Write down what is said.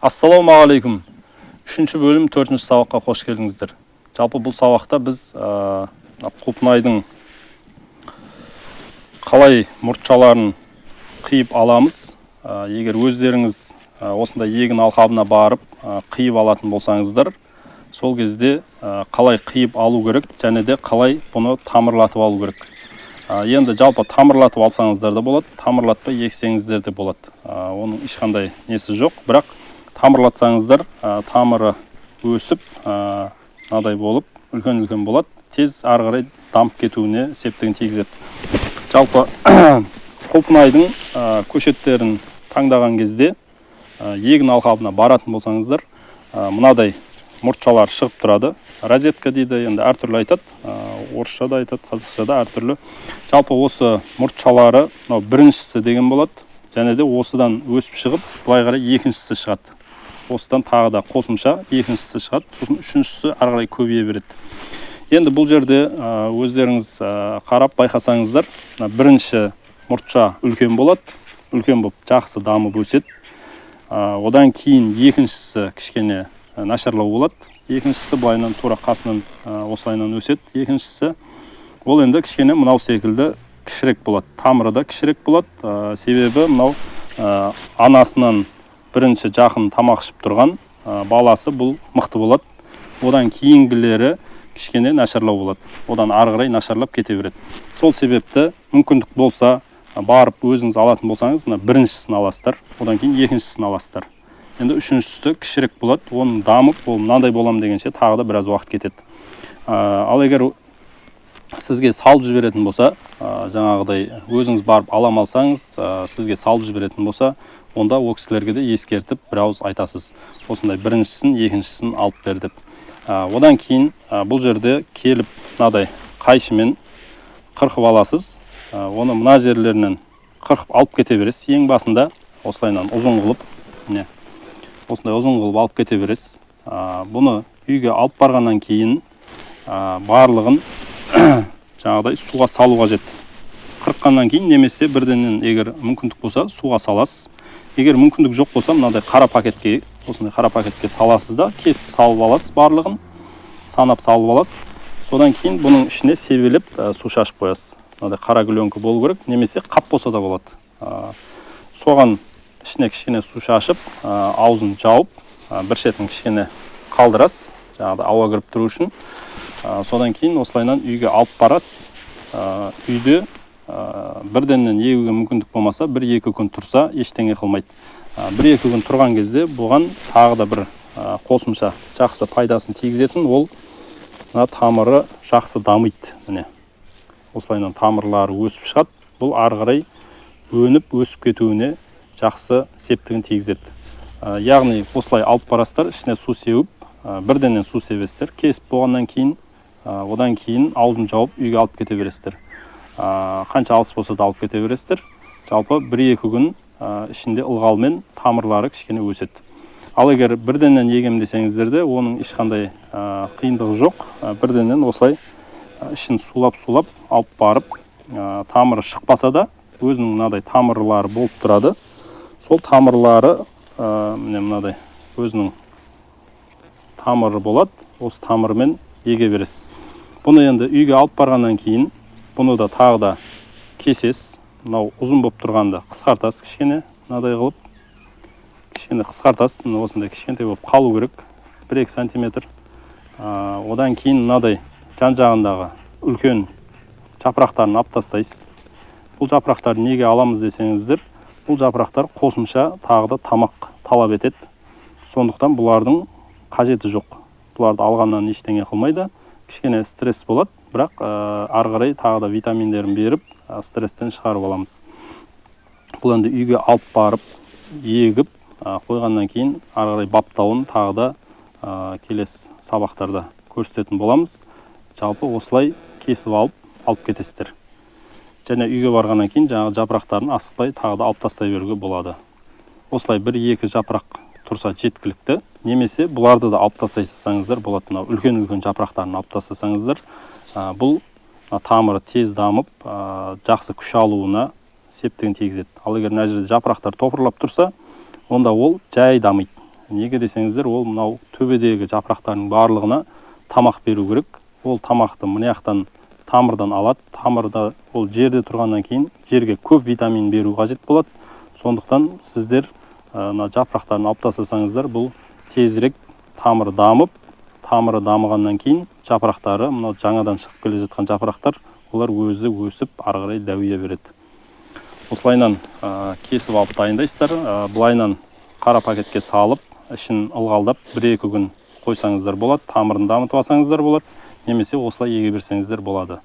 Ассалаумағалейкум. 3-ші бөлім 4-ші сабаққа қош келдіңіздер. Жалпы бұл сабақта біз құлпынайдың қалай мұртшаларын қиып аламыз. Егер өздеріңіз осындай егін алқабына барып қиып алатын болсаңыздар, сол кезде қалай қиып алу керек, және де қалай бұны тамырлатып алу керек. Енді жалпы тамырлатып алсаңыздар да болады, тамырлатпай ексеңіздер де болады. Оның ешқандай несі жоқ, бірақ тамырлатсаңыздар, тамыры өсіп, надай болып, үлкен-үлкен болады, тез ары қарай дамып кетуіне септігін тигізеді. Жалпы құлпынайдың көшеттерін таңдаған кезде егін алқабына баратын болсаңыздар, мынадай мұртшалар шығып тұрады. Розетка дейді, енді әртүрлі айтады, орысшада айтады, қазақшада әртүрлі. Жалпы осы мұртшалары біріншісі деген болады, және де осыдан өсіп шығып, былай қарай екіншісі шығады. Осыдан тағы да қосымша екіншісі шығады, сосын үшіншісі ары қарай көбейе береді. Енді бұл жерде өздеріңіз қарап байқасаңыздар, бірінші мұртша үлкен болады, үлкен болып жақсы дамып өседі. Одан кейін екіншісі кішкене нашарлау болады. Екіншісі былайынан тура қасынан осылайынан өседі. Екіншісі ол енді кішкене мынау секілді кішірек болады. Тамыры да кішірек болады. Себебі мынау анасынан бірінші жақын тамақ ішіп тұрған баласы бұл мықты болады. Одан кейінгілері кішкене нашарлау болады. Одан ары қарай нашарлап кете береді. Сол себепті мүмкіндік болса барып өзіңіз алатын болсаңыз, мына біріншісін аласыздар, одан кейін екіншісін аласыздар. Енді үшіншісі кішірек болады, оның дамып, ол мынандай болам дегенше тағы да біраз уақыт кетеді. Ал егер сізге салып жіберетін болса, жаңағыдай өзіңіз барып алам алсаңыз, сізге салып жіберетін болса, онда ол кісілерге де ескертіп бір ауыз айтасыз. Осындай біріншісін, екіншісін алып бер деп. Одан кейін бұл жерде келіп мынадай қайшымен қырқып аласыз. Оны мына жерлерінен қырқып алып кете бересіз. Ең басында осылайынан ұзын қылып, осындай ұзын қылып алып кете бересіз. Бұны үйге алып барғаннан кейін барлығын жаңағыдай суға салу қажет. Қырыққаннан кейін немесе бірденен егер мүмкіндік болса суға саласыз. Егер мүмкіндік жоқ болса, мынадай қара пакетке, осындай қара пакетке саласыз да, кесіп салып аласыз барлығын, санап салып аласыз. Содан кейін бұның ішіне себелеп су шашып қоясыз. Мынадай қара гүленкі болу керек, немесе қап болса да болады. Соған ішіне кішкене су шашып, аузын жауып, бір шетін кішкене қалдырасыз, жаңағыда ауа кіріп тұру үшін. Содан кейін осылайынан үйге алып барасыз. Үйде бірденнен егуге мүмкіндік болмаса, 1-2 күн тұрса, ештеңе қылмайды. 1-2 күн тұрған кезде бұған тағы да бір қосымша жақсы пайдасын тигізетін, ол тамыры жақсы дамиды. Осылайынан тамырлары өсіп шығады. Бұл ары қарай өніп, өсіп кетуіне жақсы септігін тигізеді. Яғни осылай алып барасыздар, ішіне су сеуіп, бірденен су себесіздер. Кесіп болғаннан кейін, одан кейін аузын жауып үйге алып кете бересіздер. Қанша алыс болса да алып кете бересіздер. Жалпы 1-2 күн ішінде ылғалмен тамырлары кішкене өседі. Ал егер бірденен егем десеңіздер де, оның ешқандай қиындығы жоқ. Бірденен осылай ішін сулап алып барып, тамыры шықпаса да, өзінің мынадай тамырлары болып тұрады. Сол тамырлары мынадай өзінің тамыры болады. Осы тамырымен еге бересіз. Бұны енді үйге алып барғаннан кейін, бұны да тағы да кесесіз. Мынау ұзын болып тұрғанда қысқартасыз кішкене, мынадай қылып. Кішкене қысқартасыз, осындай кішкентай болып қалу керек, 1-2 сантиметр. Одан кейін мынадай жан-жағындағы үлкен жапырақтарын алып тастайсыз. Бұл жапырақтарды неге аламыз десеңіздер, бұл жапырақтар қосымша тағы да тамақ талап етеді. Сондықтан бұлардың қажеті жоқ. Бұларды алғаннан ештеңе қылмайды. Кішкене стресс болады, бірақ ары қарай тағы да витаминдерін беріп, стресстен шығарып аламыз. Бұл енді үйге алып барып, егіп қойғаннан кейін ары қарай баптауын тағы да келесі сабақтарда көрсететін боламыз. Жалпы осылай кесіп алып кетесіздер. Және үйге барғаннан кейін жаңағы жапырақтарын асықпай тағы да алып тастай беруге болады. Осылай 1-2 жапырақ тұрса жеткілікті. Немесе бұларды да алып тастайсаңыздар болады. Үлкен-үлкен жапырақтарын алып тастасаңыздар, бұл тамыры тез дамып, жақсы күш алуына септігін тигізеді. Ал егер мына жерде жапырақтар топырлап тұрса, онда ол жай дамиды. Неге десеңіздер, ол мынау төбедегі жапырақтардың барлығына тамақ беру керек. Ол тамақты мына жақтан тамырдан алады. Тамырда ол жерде тұрғаннан кейін жерге көп витамин беру қажет болады. Сондықтан сіздер мына жапырақтарын алып тастасаңыздар, бұл тезірек тамыры дамығаннан кейін жапырақтары, мынау жаңадан шығып келе жатқан жапырақтар, олар өзі өсіп ары қарай дәуие береді. Осылайынан кесіп алып дайындайсыздар. Былайынан қара пакетке салып, ішін ылғалдап 1-2 күн қойсаңыздар болады. Тамырын дамытып алсаңыздар болады. Немесе осылай еге берсеңіздер болады.